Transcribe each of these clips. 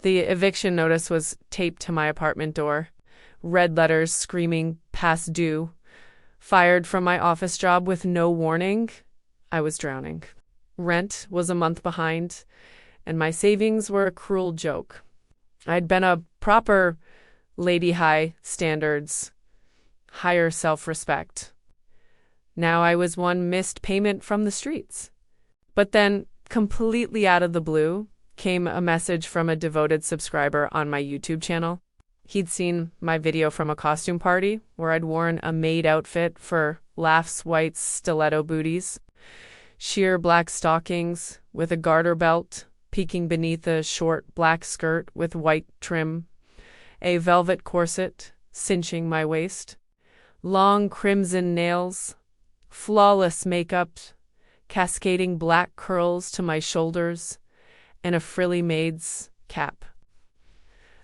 The eviction notice was taped to my apartment door. Red letters screaming past due. Fired from my office job with no warning. I was drowning. Rent was a month behind, and my savings were a cruel joke. I'd been a proper lady high standards, higher self-respect. Now I was one missed payment from the streets. But then, completely out of the blue, came a message from a devoted subscriber on my YouTube channel. He'd seen my video from a costume party where I'd worn a maid outfit for Laughs White's stiletto booties, sheer black stockings with a garter belt peeking beneath a short black skirt with white trim, a velvet corset cinching my waist, long crimson nails, flawless makeup, cascading black curls to my shoulders, and a frilly maid's cap.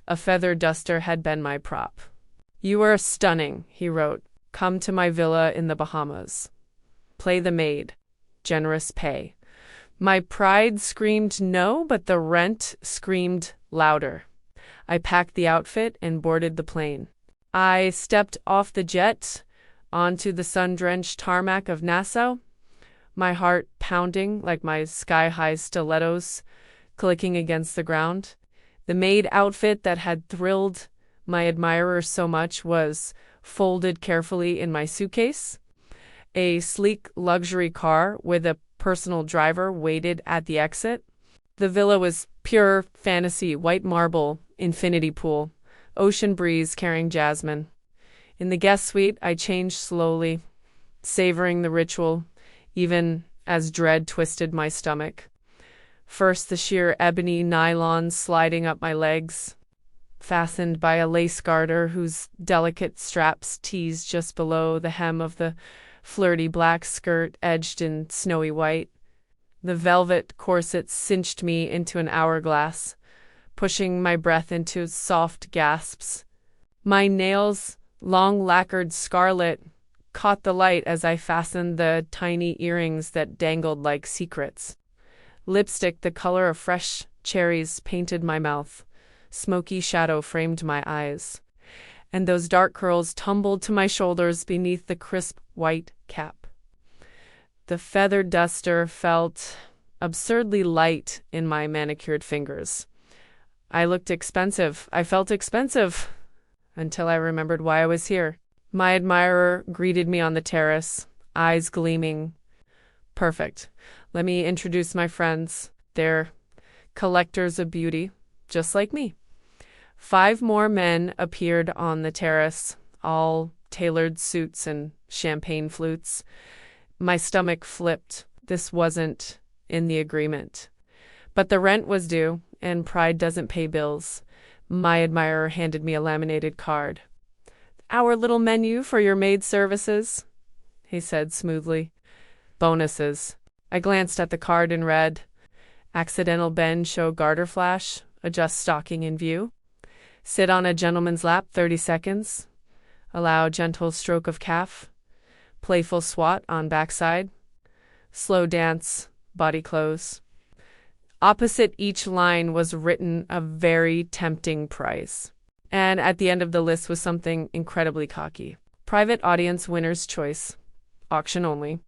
A feather duster had been my prop. "You are stunning," he wrote. "Come to my villa in the Bahamas. Play the maid. Generous pay." My pride screamed no, but the rent screamed louder. I packed the outfit and boarded the plane. I stepped off the jet onto the sun-drenched tarmac of Nassau, my heart pounding like my sky-high stilettos clicking against the ground. The maid outfit that had thrilled my admirers so much was folded carefully in my suitcase. A sleek luxury car with a personal driver waited at the exit. The villa was pure fantasy, white marble, infinity pool, ocean breeze carrying jasmine. In the guest suite, I changed slowly, savoring the ritual, even as dread twisted my stomach. First, the sheer ebony nylon sliding up my legs, fastened by a lace garter whose delicate straps teased just below the hem of the flirty black skirt edged in snowy white. The velvet corset cinched me into an hourglass, pushing my breath into soft gasps. My nails, long lacquered scarlet, caught the light as I fastened the tiny earrings that dangled like secrets. Lipstick the color of fresh cherries painted my mouth. Smoky shadow framed my eyes. And those dark curls tumbled to my shoulders beneath the crisp white cap. The feather duster felt absurdly light in my manicured fingers. I looked expensive. I felt expensive until I remembered why I was here. My admirer greeted me on the terrace, eyes gleaming. Perfect. Let me introduce my friends. They're collectors of beauty, just like me. 5 more men appeared on the terrace, all tailored suits and champagne flutes. My stomach flipped. This wasn't in the agreement. But the rent was due, and pride doesn't pay bills. My admirer handed me a laminated card. "Our little menu for your maid services," he said smoothly. "Bonuses." I glanced at the card and read, "Accidental bend show garter flash, adjust stocking in view. Sit on a gentleman's lap 30 seconds. Allow gentle stroke of calf. Playful swat on backside. Slow dance, body close." Opposite each line was written a very tempting price. And at the end of the list was something incredibly cocky. Private audience winner's choice. Auction only.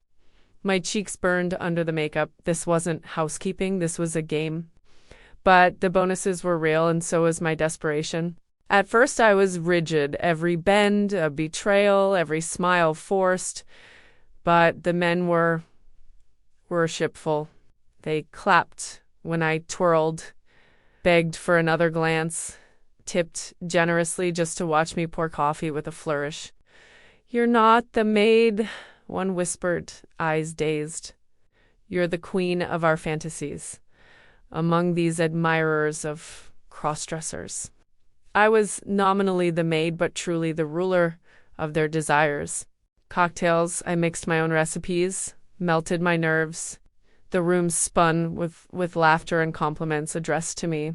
My cheeks burned under the makeup. This wasn't housekeeping, this was a game. But the bonuses were real, and so was my desperation. At first I was rigid, every bend a betrayal, every smile forced. But the men were worshipful. They clapped when I twirled, begged for another glance, tipped generously just to watch me pour coffee with a flourish. "You're not the maid," one whispered, eyes dazed. "You're the queen of our fantasies, among these admirers of crossdressers." I was nominally the maid, but truly the ruler of their desires. Cocktails, I mixed my own recipes, melted my nerves. The room spun with laughter and compliments addressed to me.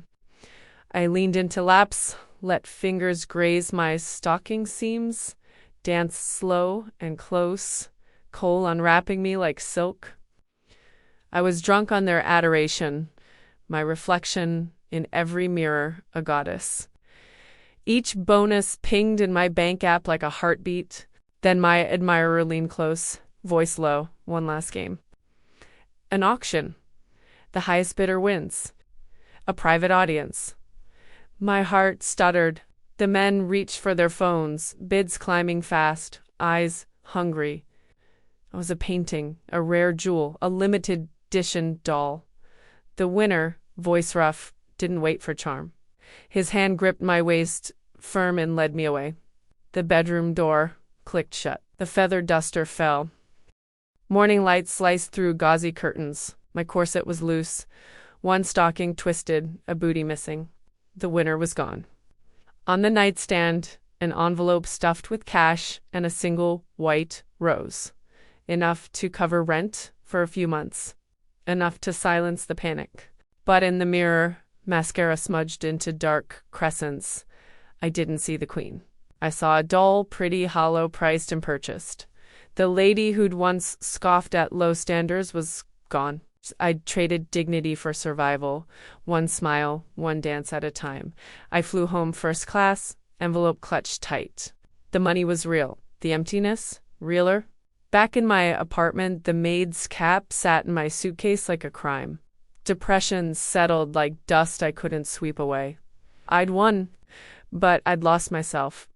I leaned into laps, let fingers graze my stocking seams, danced slow and close, Cole unwrapping me like silk. I was drunk on their adoration, my reflection in every mirror, a goddess. Each bonus pinged in my bank app like a heartbeat. Then my admirer leaned close, voice low, one last game. An auction. The highest bidder wins. A private audience. My heart stuttered. The men reached for their phones, bids climbing fast, eyes hungry. It was a painting, a rare jewel, a limited edition doll. The winner, voice rough, didn't wait for charm. His hand gripped my waist firm and led me away. The bedroom door clicked shut. The feather duster fell. Morning light sliced through gauzy curtains. My corset was loose. One stocking twisted, a booty missing. The winner was gone. On the nightstand, an envelope stuffed with cash and a single white rose. Enough to cover rent for a few months. Enough to silence the panic. But in the mirror, mascara smudged into dark crescents. I didn't see the queen. I saw a dull, pretty hollow priced and purchased. The lady who'd once scoffed at low standards was gone. I'd traded dignity for survival, one smile, one dance at a time. I flew home first class, envelope clutched tight. The money was real. The emptiness, realer. Back in my apartment, the maid's cap sat in my suitcase like a crime. Depression settled like dust I couldn't sweep away. I'd won, but I'd lost myself.